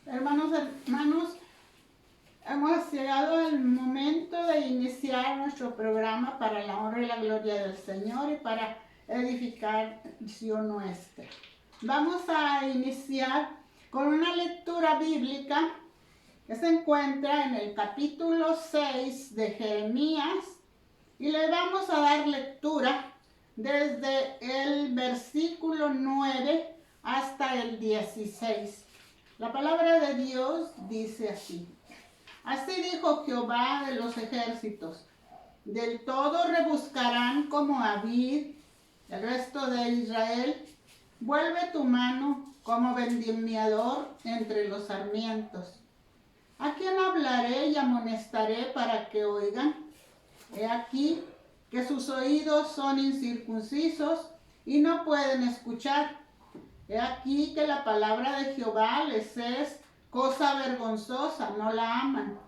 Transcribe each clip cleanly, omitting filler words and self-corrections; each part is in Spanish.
Hermanos, hemos llegado al momento de iniciar nuestro programa para la honra y la gloria del Señor y para edificación nuestra. Vamos a iniciar con una lectura bíblica que se encuentra en el capítulo 6 de Jeremías y le vamos a dar lectura desde el versículo 9 hasta el 16. La palabra de Dios dice así: Así dijo Jehová de los ejércitos: del todo rebuscarán como a vid el resto de Israel. Vuelve tu mano como vendimiador entre los sarmientos. ¿A quién hablaré y amonestaré para que oigan? He aquí que sus oídos son incircuncisos y no pueden escuchar. He aquí que la palabra de Jehová les es cosa vergonzosa, no la aman.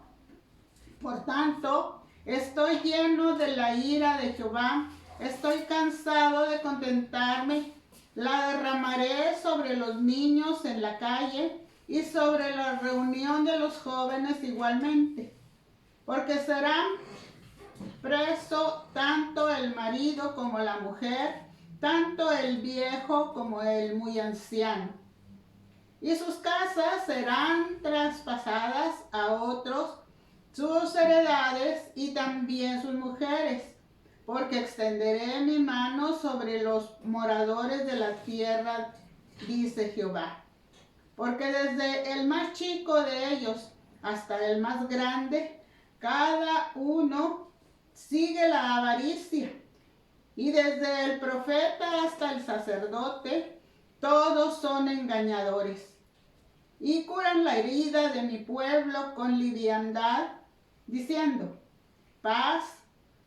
Por tanto, estoy lleno de la ira de Jehová, estoy cansado de contentarme. La derramaré sobre los niños en la calle y sobre la reunión de los jóvenes igualmente, porque serán preso tanto el marido como la mujer, tanto el viejo como el muy anciano. Y sus casas serán traspasadas a otros, sus heredades y también sus mujeres, porque extenderé mi mano sobre los moradores de la tierra, dice Jehová. Porque desde el más chico de ellos hasta el más grande, cada uno sigue la avaricia, y desde el profeta hasta el sacerdote, todos son engañadores. Y curan la herida de mi pueblo con liviandad, diciendo: paz,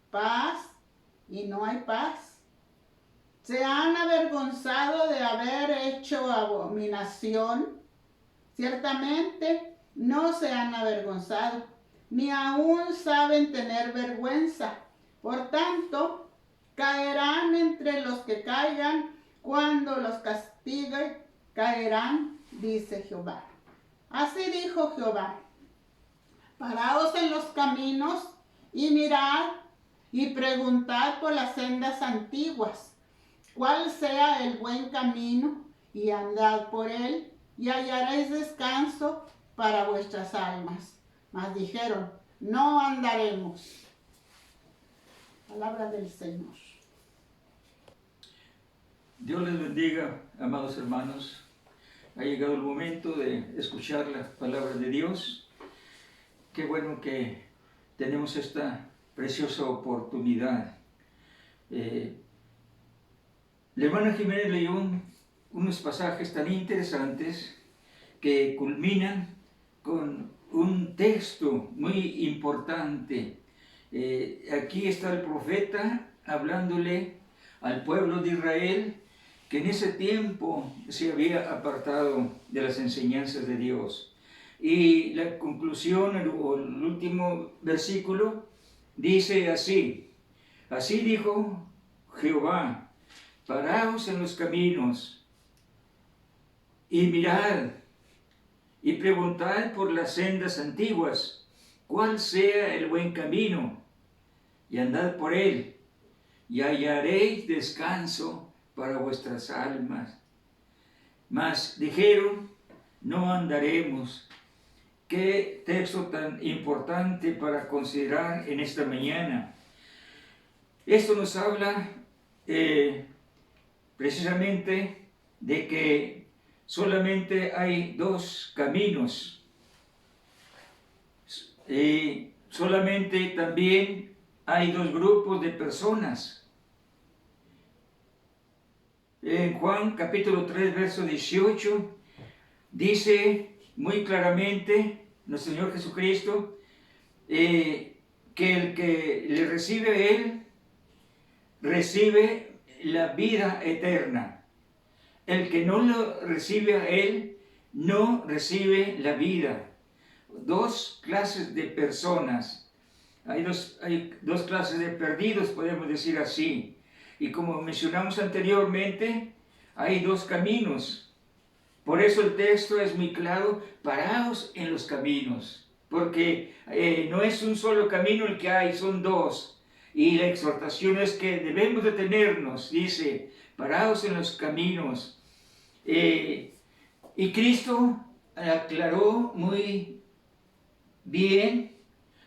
paz, y no hay paz. Se han avergonzado de haber hecho abominación. Ciertamente no se han avergonzado, ni aún saben tener vergüenza. Por tanto, caerán entre los que caigan, cuando los castigue, caerán, dice Jehová. Así dijo Jehová: paraos en los caminos y mirad y preguntad por las sendas antiguas, cuál sea el buen camino, y andad por él, y hallaréis descanso para vuestras almas. Mas dijeron: no andaremos. Palabra del Señor. Dios les bendiga, amados hermanos. Ha llegado el momento de escuchar la palabra de Dios. Qué bueno que tenemos esta preciosa oportunidad. La hermana Jiménez leyó unos pasajes tan interesantes que culminan con un texto muy importante. Aquí está el profeta hablándole al pueblo de Israel, que en ese tiempo se había apartado de las enseñanzas de Dios. Y la conclusión, o el último versículo, dice así: así dijo Jehová, paraos en los caminos y mirad y preguntad por las sendas antiguas, cuál sea el buen camino, y andad por él, y hallaréis descanso para vuestras almas. Mas dijeron: no andaremos. Qué texto tan importante para considerar en esta mañana. Esto nos habla precisamente de que solamente hay dos caminos. Solamente también hay dos grupos de personas. En Juan capítulo 3, verso 18, dice muy claramente nuestro Señor Jesucristo que el que le recibe a Él, recibe la vida eterna. El que no lo recibe a Él, no recibe la vida. Dos clases de personas. Hay dos clases de perdidos, podemos decir así. Y como mencionamos anteriormente, hay dos caminos. Por eso el texto es muy claro, paraos en los caminos, porque no es un solo camino el que hay, son dos. Y la exhortación es que debemos detenernos, dice, paraos en los caminos. Y Cristo aclaró muy bien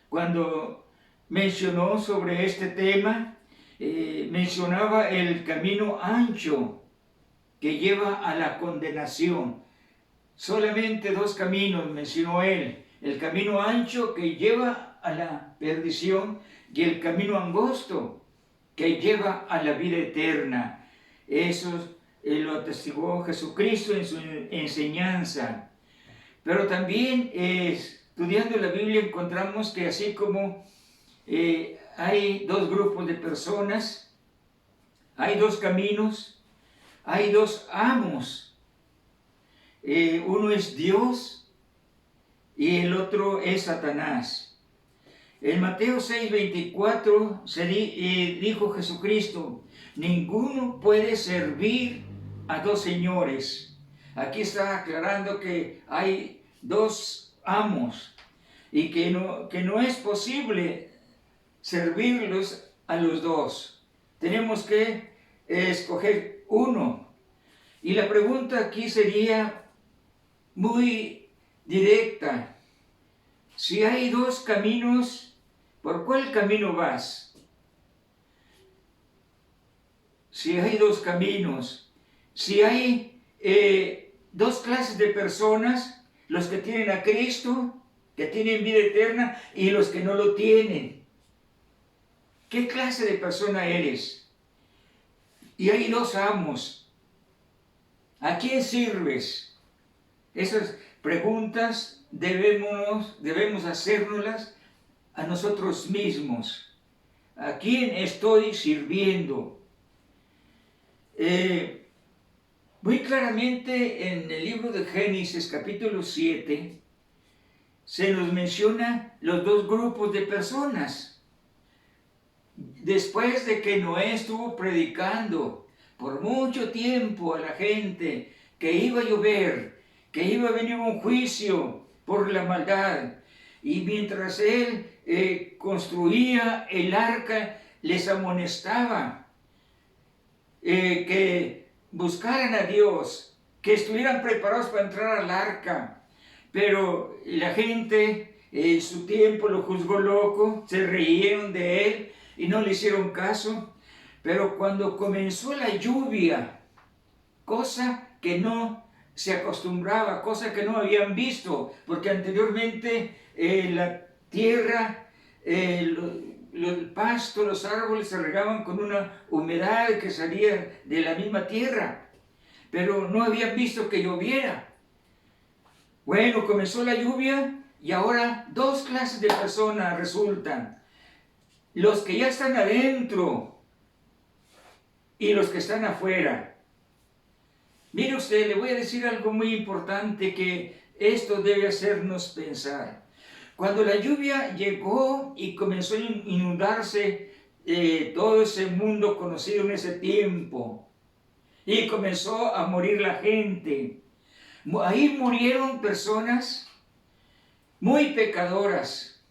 cuando mencionó sobre este tema, mencionaba el camino ancho que lleva a la condenación. Solamente dos caminos mencionó él, el camino ancho que lleva a la perdición y el camino angosto que lleva a la vida eterna. Eso lo atestiguó Jesucristo en su enseñanza. Pero también estudiando la Biblia encontramos que así como hay dos grupos de personas, hay dos caminos, hay dos amos. Uno es Dios y el otro es Satanás. En Mateo 6:24 dijo Jesucristo, ninguno puede servir a dos señores. Aquí está aclarando que hay dos amos y que no es posible servirlos a los dos. Tenemos que escoger uno. Y la pregunta aquí sería muy directa. Si hay dos caminos, ¿por cuál camino vas? Si hay dos caminos, si hay dos clases de personas, los que tienen a Cristo, que tienen vida eterna, y los que no lo tienen. ¿Qué clase de persona eres? Y hay dos amos. ¿A quién sirves? Esas preguntas debemos hacérnoslas a nosotros mismos. ¿A quién estoy sirviendo? Muy claramente en el libro de Génesis capítulo 7 se nos menciona los dos grupos de personas. Después de que Noé estuvo predicando por mucho tiempo a la gente que iba a llover, que iba a venir un juicio por la maldad, y mientras él construía el arca, les amonestaba que buscaran a Dios, que estuvieran preparados para entrar al arca. Pero la gente en su tiempo lo juzgó loco, se reían de él y no le hicieron caso. Pero cuando comenzó la lluvia, cosa que no se acostumbraba, cosa que no habían visto, porque anteriormente la tierra, el pasto, los árboles se regaban con una humedad que salía de la misma tierra, pero no habían visto que lloviera. Bueno, comenzó la lluvia y ahora dos clases de personas resultan. Los que ya están adentro y los que están afuera. Mire usted, le voy a decir algo muy importante que esto debe hacernos pensar. Cuando la lluvia llegó y comenzó a inundarse todo ese mundo conocido en ese tiempo y comenzó a morir la gente, ahí murieron personas muy pecadoras,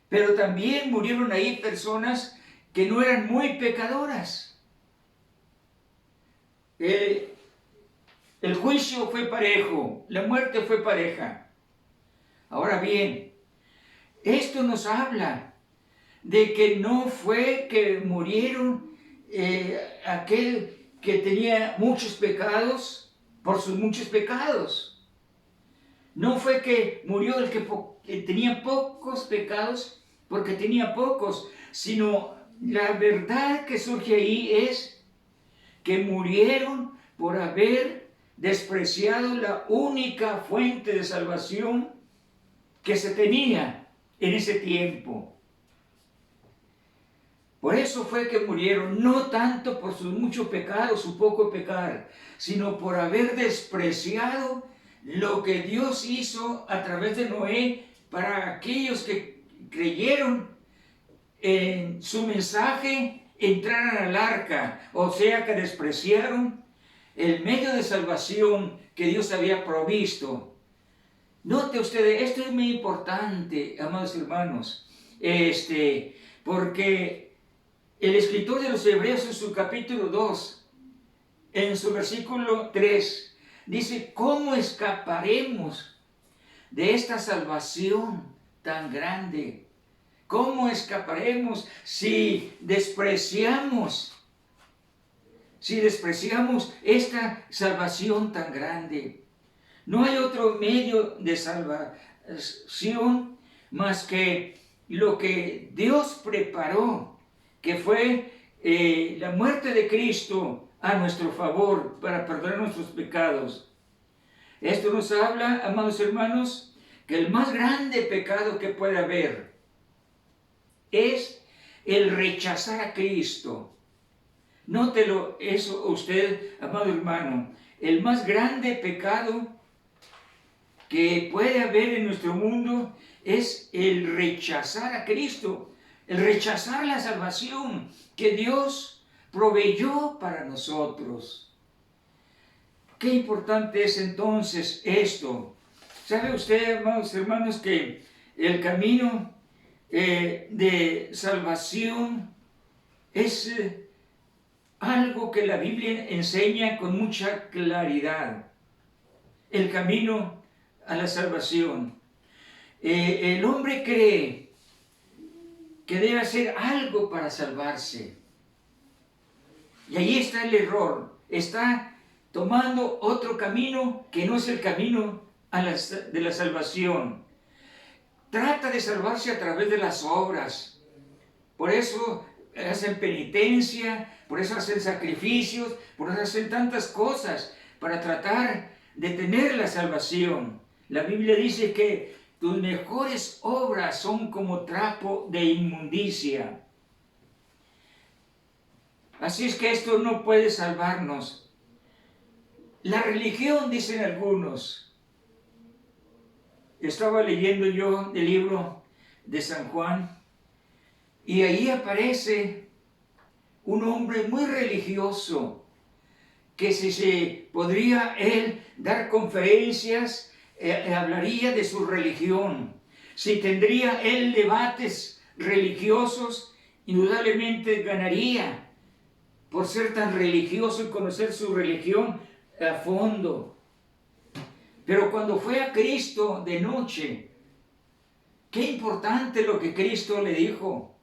pero también murieron ahí personas que no eran muy pecadoras. El juicio fue parejo, la muerte fue pareja. Ahora bien, esto nos habla de que no fue que murieron aquel que tenía muchos pecados por sus muchos pecados. No fue que murió el que tenía pocos pecados porque tenía pocos, sino la verdad que surge ahí es que murieron por haber despreciado la única fuente de salvación que se tenía en ese tiempo. Por eso fue que murieron, no tanto por su mucho pecado, su poco pecar, sino por haber despreciado lo que Dios hizo a través de Noé para aquellos que creyeron en su mensaje, entraran al arca, o sea que despreciaron el medio de salvación que Dios había provisto. Note ustedes, esto es muy importante, amados hermanos, porque el escritor de los Hebreos en su capítulo 2, en su versículo 3, dice, ¿cómo escaparemos de esta salvación tan grande? ¿Cómo escaparemos si despreciamos esta salvación tan grande? No hay otro medio de salvación más que lo que Dios preparó, que fue la muerte de Cristo a nuestro favor para perdonar nuestros pecados. Esto nos habla, amados hermanos, que el más grande pecado que puede haber es el rechazar a Cristo. Nótelo eso usted, amado hermano. El más grande pecado que puede haber en nuestro mundo es el rechazar a Cristo, el rechazar la salvación que Dios proveyó para nosotros. Qué importante es entonces esto. ¿Sabe usted, amados hermanos, que el camino de salvación es algo que la Biblia enseña con mucha claridad? El camino a la salvación. El hombre cree que debe hacer algo para salvarse. Y ahí está el error. Está tomando otro camino que no es el camino de la salvación. Trata de salvarse a través de las obras. Por eso hacen penitencia, por eso hacen sacrificios, por eso hacen tantas cosas para tratar de tener la salvación. La Biblia dice que tus mejores obras son como trapo de inmundicia. Así es que esto no puede salvarnos. La religión, dicen algunos. Estaba leyendo yo el libro de San Juan y ahí aparece un hombre muy religioso que si se podría él dar conferencias, hablaría de su religión. Si tendría él debates religiosos, indudablemente ganaría por ser tan religioso y conocer su religión a fondo. Pero cuando fue a Cristo de noche, qué importante lo que Cristo le dijo.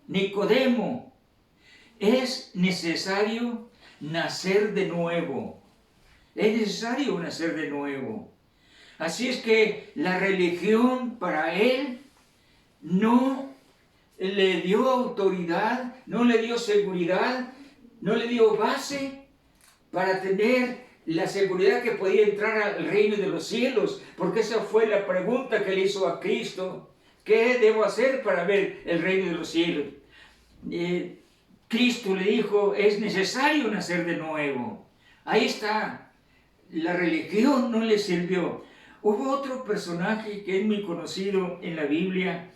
Nicodemo, es necesario nacer de nuevo. Es necesario nacer de nuevo. Así es que la religión para él no le dio autoridad, no le dio seguridad, no le dio base para tener la seguridad que podía entrar al reino de los cielos, porque esa fue la pregunta que le hizo a Cristo. ¿Qué debo hacer para ver el reino de los cielos? Cristo le dijo, es necesario nacer de nuevo. Ahí está. La religión no le sirvió. Hubo otro personaje que es muy conocido en la Biblia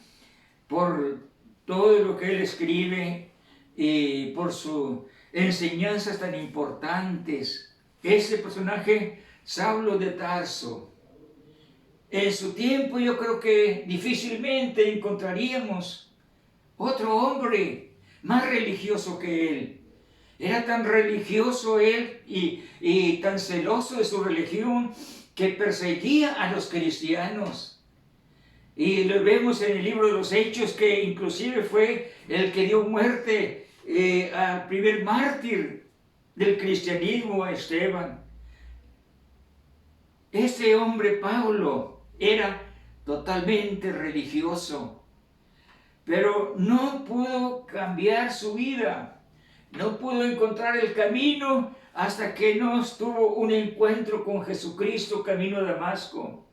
por todo lo que él escribe y por sus enseñanzas tan importantes. Ese personaje, Saulo de Tarso. En su tiempo yo creo que difícilmente encontraríamos otro hombre más religioso que él. Era tan religioso él y tan celoso de su religión que perseguía a los cristianos. Y lo vemos en el libro de los Hechos que inclusive fue el que dio muerte al primer mártir del cristianismo, a Esteban. Ese hombre Pablo era totalmente religioso, pero no pudo cambiar su vida, no pudo encontrar el camino hasta que no tuvo un encuentro con Jesucristo camino a Damasco.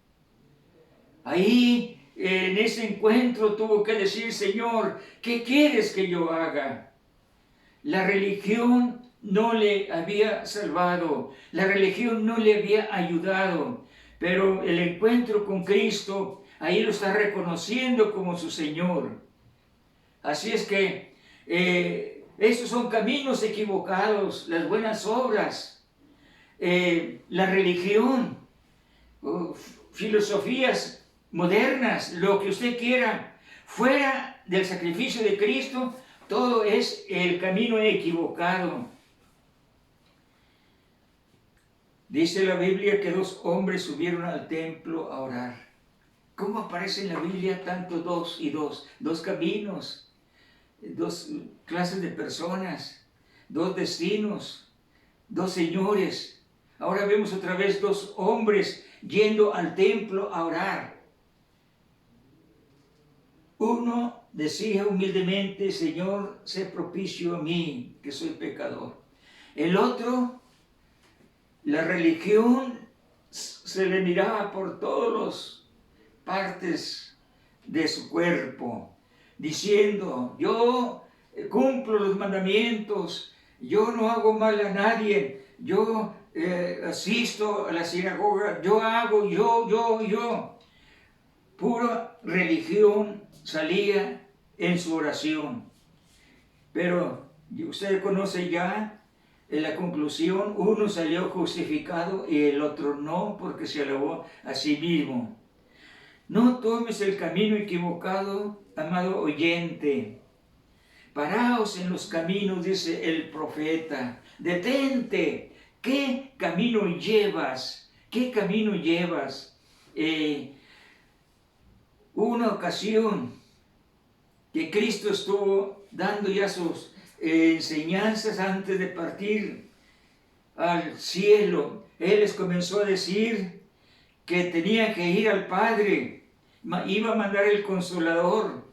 Ahí, en ese encuentro, tuvo que decir, Señor, ¿qué quieres que yo haga? La religión no le había salvado, la religión no le había ayudado, pero el encuentro con Cristo, ahí lo está reconociendo como su Señor. Así es que estos son caminos equivocados, las buenas obras la religión, filosofías modernas, lo que usted quiera, fuera del sacrificio de Cristo, todo es el camino equivocado. Dice la Biblia que 2 hombres subieron al templo a orar. ¿Cómo aparece en la Biblia tanto 2 y 2? 2 caminos, 2 clases de personas, 2 destinos, 2 señores. Ahora vemos otra vez 2 hombres yendo al templo a orar. Uno decía humildemente: Señor, sé propicio a mí, que soy pecador. El otro, la religión se le miraba por todas las partes de su cuerpo, diciendo: yo cumplo los mandamientos, yo no hago mal a nadie, yo asisto a la sinagoga, yo hago, yo. Pura religión salía en su oración. Pero usted conoce ya en la conclusión: uno salió justificado y el otro no, porque se alabó a sí mismo. No tomes el camino equivocado, amado oyente. Paraos en los caminos, dice el profeta. Detente. ¿Qué camino llevas? ¿Qué camino llevas? Una ocasión que Cristo estuvo dando ya sus enseñanzas antes de partir al cielo. Él les comenzó a decir que tenía que ir al Padre, iba a mandar el Consolador,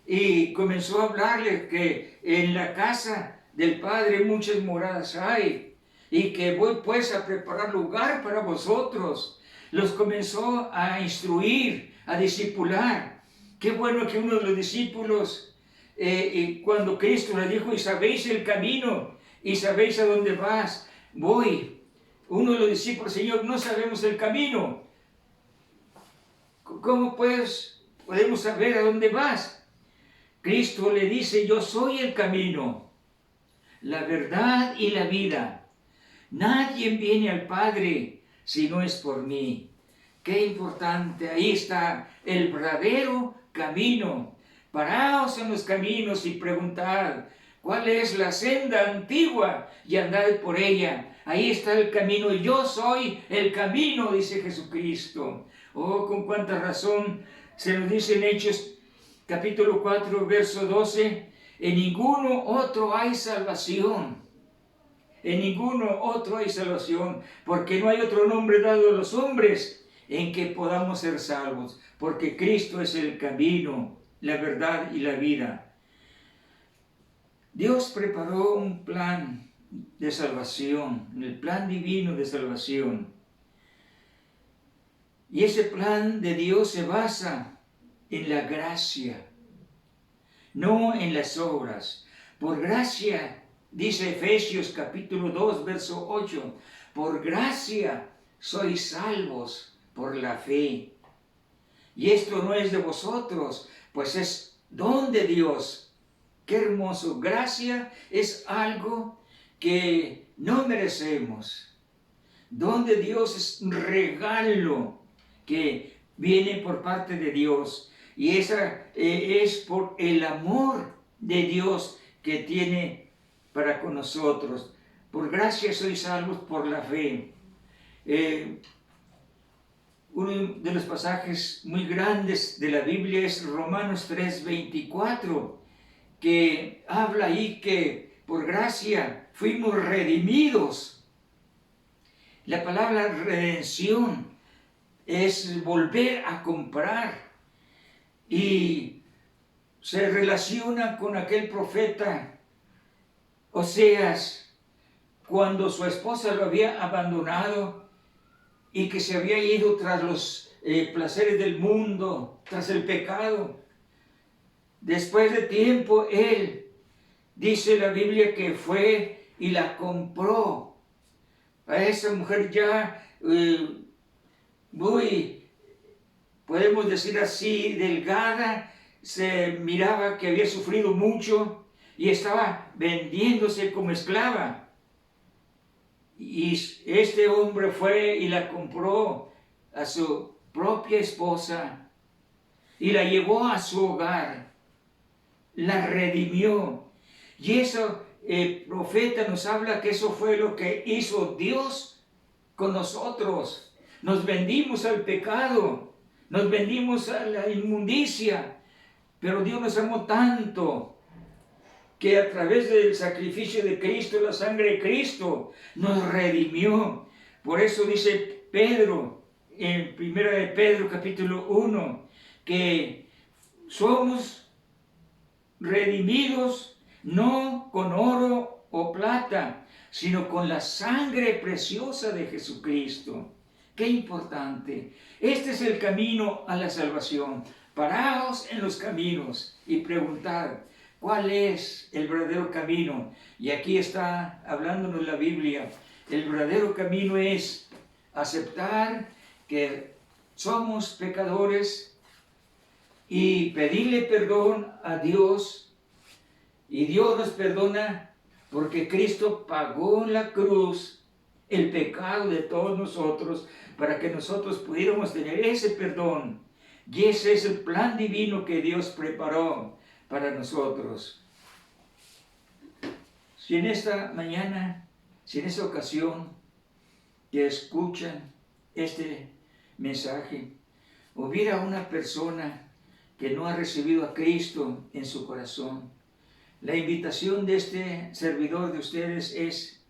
y comenzó a hablarle que en la casa del Padre muchas moradas hay, y que voy pues a preparar lugar para vosotros. Los comenzó a instruir, a discipular. Qué bueno que uno de los discípulos, cuando Cristo le dijo: y sabéis el camino, y sabéis a dónde voy. Uno de los discípulos: Señor, no sabemos el camino. ¿Cómo pues podemos saber a dónde vas? Cristo le dice: yo soy el camino, la verdad y la vida. Nadie viene al Padre si no es por mí. Qué importante, ahí está el verdadero camino. Paraos en los caminos y preguntad: ¿cuál es la senda antigua? Y andad por ella. Ahí está el camino. Yo soy el camino, dice Jesucristo. Oh, con cuánta razón se nos dice en Hechos capítulo 4, verso 12: en ninguno otro hay salvación. En ninguno otro hay salvación, porque no hay otro nombre dado a los hombres en que podamos ser salvos, porque Cristo es el camino, la verdad y la vida. Dios preparó un plan de salvación, el plan divino de salvación. Y ese plan de Dios se basa en la gracia, no en las obras. Por gracia, dice Efesios capítulo 2, verso 8, por gracia sois salvos por la fe. Y esto no es de vosotros, pues es don de Dios. Qué hermoso. Gracia es algo que no merecemos. Don de Dios es un regalo que viene por parte de Dios. Y esa es por el amor de Dios que tiene para con nosotros. Por gracia sois salvos por la fe. Uno de los pasajes muy grandes de la Biblia es Romanos 3:24, que habla ahí que por gracia fuimos redimidos. La palabra redención es volver a comprar, y se relaciona con aquel profeta Oseas, cuando su esposa lo había abandonado y que se había ido tras los placeres del mundo, tras el pecado. Después de tiempo, él, dice la Biblia, que fue y la compró. A esa mujer ya muy, podemos decir así, delgada, se miraba que había sufrido mucho y estaba vendiéndose como esclava. Y este hombre fue y la compró a su propia esposa y la llevó a su hogar, la redimió. Y eso, el profeta nos habla que eso fue lo que hizo Dios con nosotros. Nos vendimos al pecado, nos vendimos a la inmundicia, pero Dios nos amó tanto que a través del sacrificio de Cristo, la sangre de Cristo, nos redimió. Por eso dice Pedro, en 1 de Pedro capítulo 1, que somos redimidos no con oro o plata, sino con la sangre preciosa de Jesucristo. ¡Qué importante! Este es el camino a la salvación. Paraos en los caminos y preguntar, ¿cuál es el verdadero camino? Y aquí está hablándonos la Biblia. El verdadero camino es aceptar que somos pecadores y pedirle perdón a Dios. Y Dios nos perdona porque Cristo pagó en la cruz el pecado de todos nosotros para que nosotros pudiéramos tener ese perdón. Y ese es el plan divino que Dios preparó para nosotros. Si en esta mañana, si en esta ocasión que escuchan este mensaje, hubiera una persona que no ha recibido a Cristo en su corazón, la invitación de este servidor de ustedes es: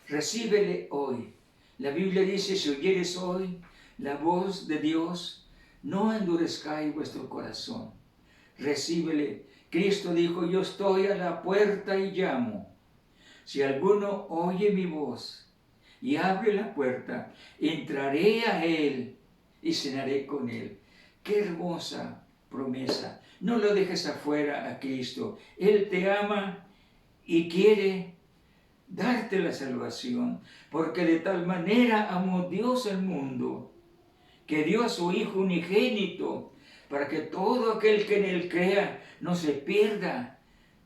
recíbele hoy. La Biblia dice: si oyeres hoy la voz de Dios, no endurezcáis vuestro corazón. Recíbele. Cristo dijo: yo estoy a la puerta y llamo. Si alguno oye mi voz y abre la puerta, entraré a él y cenaré con él. ¡Qué hermosa promesa! No lo dejes afuera a Cristo. Él te ama y quiere darte la salvación, porque de tal manera amó Dios al mundo, que dio a su Hijo unigénito, para que todo aquel que en él crea no se pierda,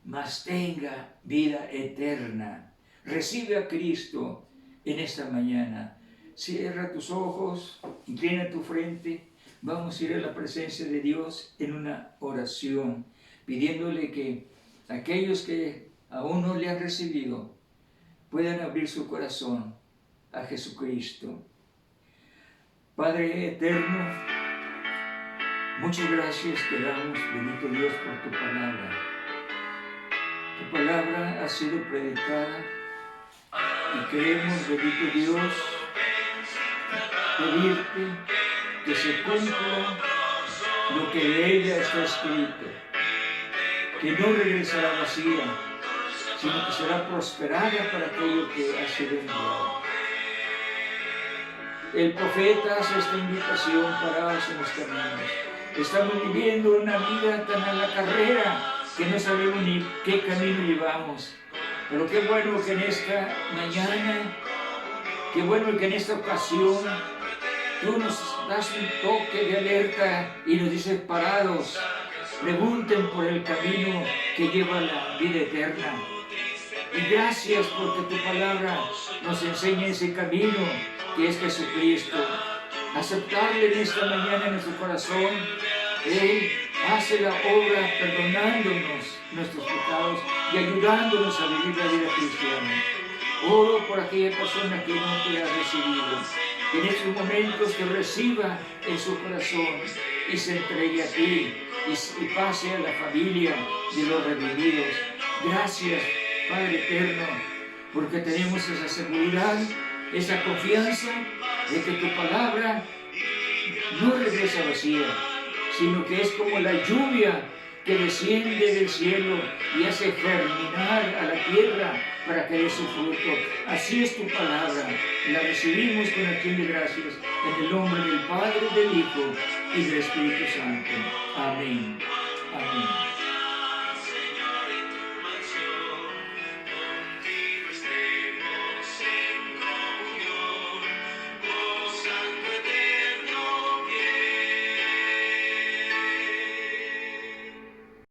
mas tenga vida eterna. Recibe a Cristo en esta mañana. Cierra tus ojos, inclina tu frente. Vamos a ir a la presencia de Dios en una oración, pidiéndole que aquellos que aún no le han recibido puedan abrir su corazón a Jesucristo. Padre eterno, muchas gracias te damos, bendito Dios, por tu palabra. Tu palabra ha sido predicada y queremos, bendito Dios, pedirte que se cumpla lo que de ella está escrito, que no regresará vacía, sino que será prosperada para aquello que ha sido enviado. El profeta hace esta invitación: parados en los caminos. Estamos viviendo una vida tan a la carrera que no sabemos ni qué camino llevamos. Pero qué bueno que en esta mañana, qué bueno que en esta ocasión tú nos das un toque de alerta y nos dices: parados, pregunten por el camino que lleva a la vida eterna. Y gracias porque tu palabra nos enseña ese camino que es Jesucristo. Aceptarle en esta mañana en nuestro corazón. Él hace la obra perdonándonos nuestros pecados y ayudándonos a vivir la vida cristiana. Oro por aquella persona que no te ha recibido, que en estos momentos te reciba en su corazón y se entregue a ti y pase a la familia de los redimidos. Gracias, Padre eterno, porque tenemos esa seguridad, esa confianza de que tu palabra no regresa vacía, sino que es como la lluvia que desciende del cielo y hace germinar a la tierra para que dé su fruto. Así es tu palabra, la recibimos con acción de gracias en el nombre del Padre, del Hijo y del Espíritu Santo. Amén. Amén.